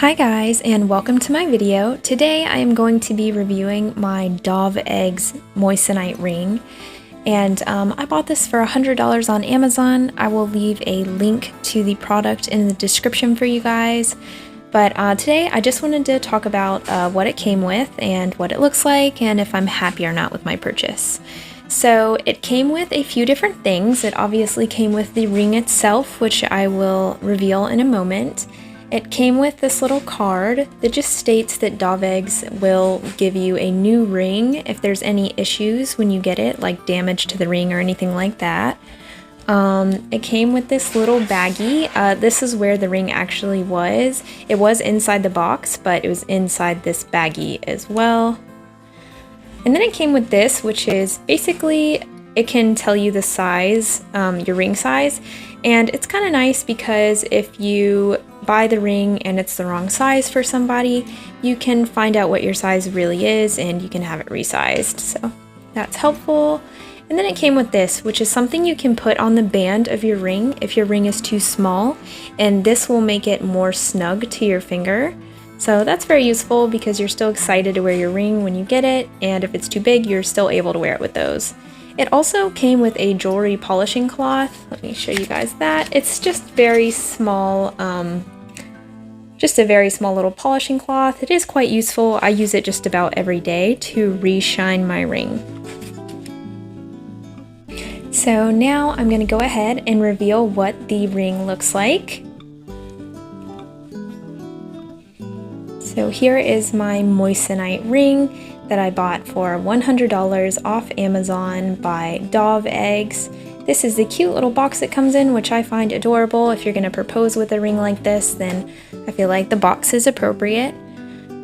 Hi guys, and welcome to my video. Today I am going to be reviewing my Doveggs Moissanite ring, and I bought this for $100 on Amazon. I will leave a link to the product in the description for you guys, but today I just wanted to talk about what it came with and what it looks like and if I'm happy or not with my purchase. So it came with a few different things. It obviously came with the ring itself, which I will reveal in a moment. It came with this little card that just states that Doveggs will give you a new ring if there's any issues when you get it, like damage to the ring or anything like that. It came with this little baggie. This is where the ring actually was. It was inside the box, but it was inside this baggie as well. And then it came with this, which is basically, it can tell you the size, your ring size, and it's kind of nice because if you buy the ring and it's the wrong size for somebody, you can find out what your size really is and you can have it resized, so that's helpful. And then it came with this, which is something you can put on the band of your ring if your ring is too small, and this will make it more snug to your finger. So that's very useful because you're still excited to wear your ring when you get it, and if it's too big, you're still able to wear it with those. It also came with a jewelry polishing cloth. Let me show you guys that. It's just very small, just a very small little polishing cloth. It is quite useful. I use it just about every day to re-shine my ring. So now I'm going to go ahead and reveal what the ring looks like. So here is my Moissanite ring that I bought for $100 off Amazon by Doveggs. This is the cute little box it comes in, which I find adorable. If you're going to propose with a ring like this, then I feel like the box is appropriate.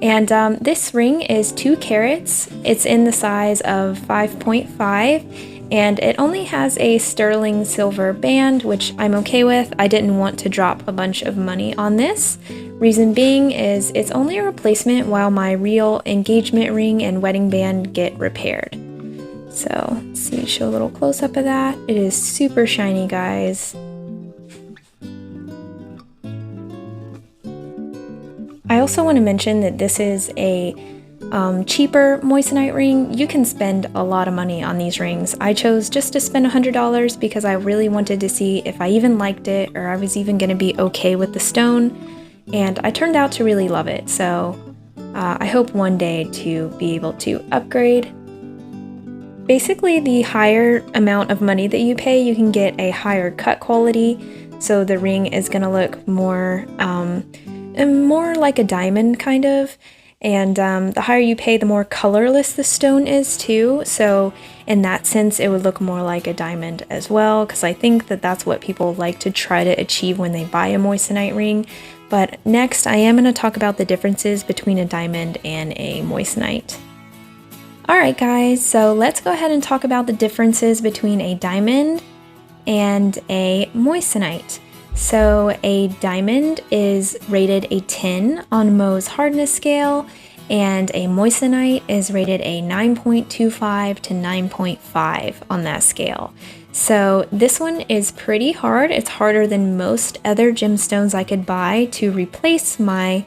And this ring is 2 carats. It's in the size of 5.5, and it only has a sterling silver band, which I'm okay with. I didn't want to drop a bunch of money on this. Reason being is it's only a replacement while my real engagement ring and wedding band get repaired. So let's see, show a little close-up of that. It is super shiny, guys. I also want to mention that this is a cheaper Moissanite ring. You can spend a lot of money on these rings. I chose just to spend $100 because I really wanted to see if I even liked it or I was even going to be okay with the stone. And I turned out to really love it, so I hope one day to be able to upgrade. Basically, the higher amount of money that you pay, you can get a higher cut quality, so the ring is going to look more, more like a diamond, kind of. And the higher you pay, the more colorless the stone is too, so in that sense it would look more like a diamond as well, because I think that that's what people like to try to achieve when they buy a Moissanite ring. But next I am going to talk about the differences between a diamond and a Moissanite. Alright guys, so let's go ahead and talk about the differences between a diamond and a Moissanite. So a diamond is rated a 10 on Mohs hardness scale, and a Moissanite is rated a 9.25 to 9.5 on that scale. So this one is pretty hard. It's harder than most other gemstones I could buy to replace my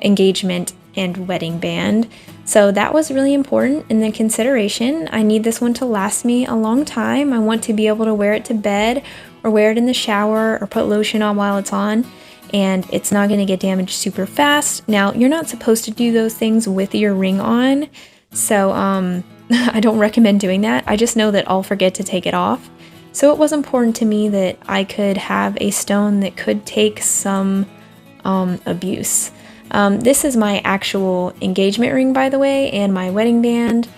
engagement and wedding band. So that was really important in the consideration. I need this one to last me a long time. I want to be able to wear it to bed or wear it in the shower or put lotion on while it's on, and it's not going to get damaged super fast. Now, you're not supposed to do those things with your ring on, so I don't recommend doing that. I just know that I'll forget to take it off. So it was important to me that I could have a stone that could take some abuse. This is my actual engagement ring, by the way, and my wedding band.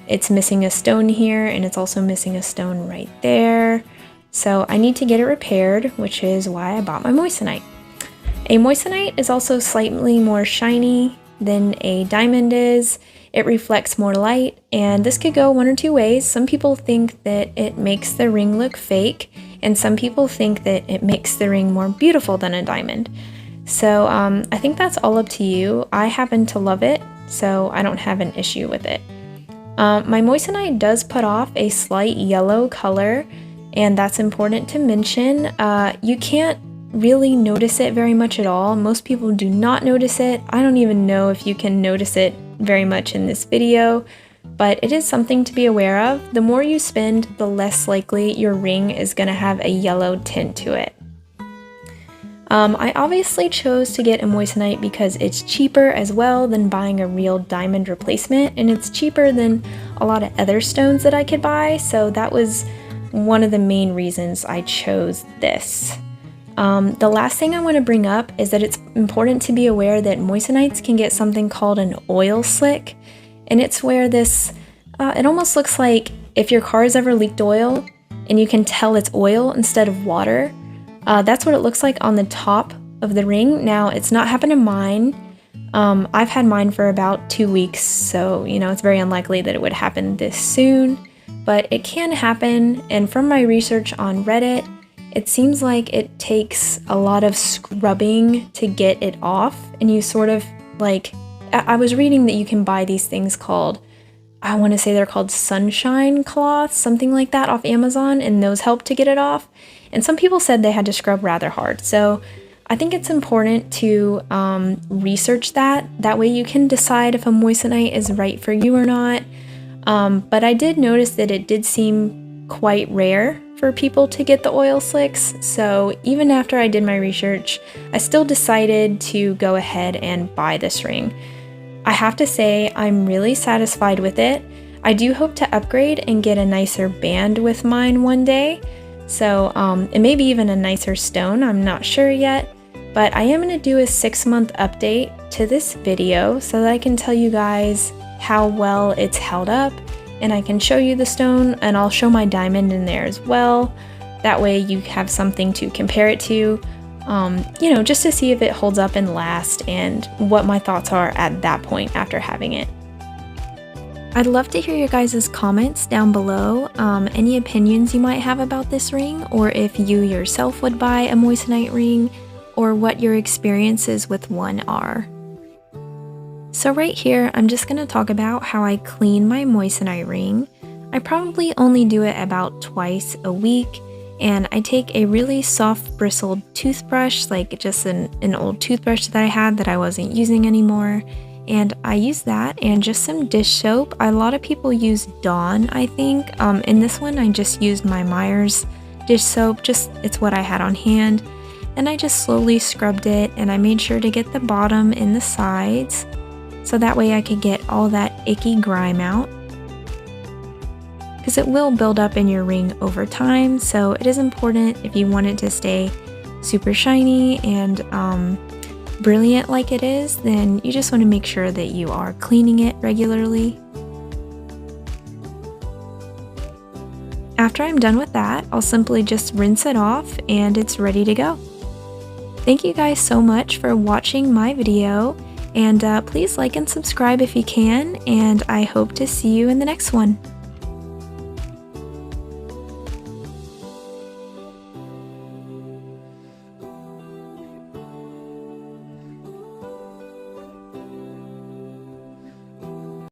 It's missing a stone here, and it's also missing a stone right there. So I need to get it repaired, which is why I bought my Moissanite. A Moissanite is also slightly more shiny than a diamond is. It reflects more light, and this could go one or two ways. Some people think that it makes the ring look fake, and some people think that it makes the ring more beautiful than a diamond. So I think that's all up to you. I happen to love it, so I don't have an issue with it. My Moissanite does put off a slight yellow color, and that's important to mention. You can't really notice it very much at all. Most people do not notice it. I don't even know if you can notice it very much in this video, but it is something to be aware of. The more you spend, the less likely your ring is going to have a yellow tint to it. I obviously chose to get a moissanite because it's cheaper as well than buying a real diamond replacement, and it's cheaper than a lot of other stones that I could buy, so that was one of the main reasons I chose this. The last thing I want to bring up is that it's important to be aware that moissanites can get something called an oil slick, and it's where this, it almost looks like if your car has ever leaked oil and you can tell it's oil instead of water. That's what it looks like on the top of the ring. Now, it's not happened to mine. I've had mine for about 2 weeks, so you know it's very unlikely that it would happen this soon, but it can happen, and from my research on Reddit, it seems like it takes a lot of scrubbing to get it off, and you sort of like, I was reading that you can buy these things called, I want to say they're called sunshine cloths, something like that, off Amazon, and those help to get it off. And some people said they had to scrub rather hard. So I think it's important to research that. That way you can decide if a moissanite is right for you or not. But I did notice that it did seem quite rare for people to get the oil slicks. So even after I did my research, I still decided to go ahead and buy this ring. I have to say I'm really satisfied with it. I do hope to upgrade and get a nicer band with mine one day. So it may be even a nicer stone, I'm not sure yet. But I am going to do a 6-month update to this video so that I can tell you guys how well it's held up. And I can show you the stone, and I'll show my diamond in there as well. That way you have something to compare it to. You know, just to see if it holds up and lasts and what my thoughts are at that point after having it. I'd love to hear your guys' comments down below, any opinions you might have about this ring, or if you yourself would buy a moissanite ring, or what your experiences with one are. So right here, I'm just going to talk about how I clean my moissanite ring. I probably only do it about twice a week. And I take a really soft bristled toothbrush, like just an old toothbrush that I had that I wasn't using anymore. And I use that and just some dish soap. A lot of people use Dawn, I think. In this one, I just used my Myers dish soap. It's what I had on hand. And I just slowly scrubbed it, and I made sure to get the bottom and the sides, so that way I could get all that icky grime out. Because it will build up in your ring over time, so it is important if you want it to stay super shiny and brilliant like it is, then you just want to make sure that you are cleaning it regularly. After I'm done with that, I'll simply just rinse it off and it's ready to go. Thank you guys so much for watching my video, and please like and subscribe if you can, and I hope to see you in the next one.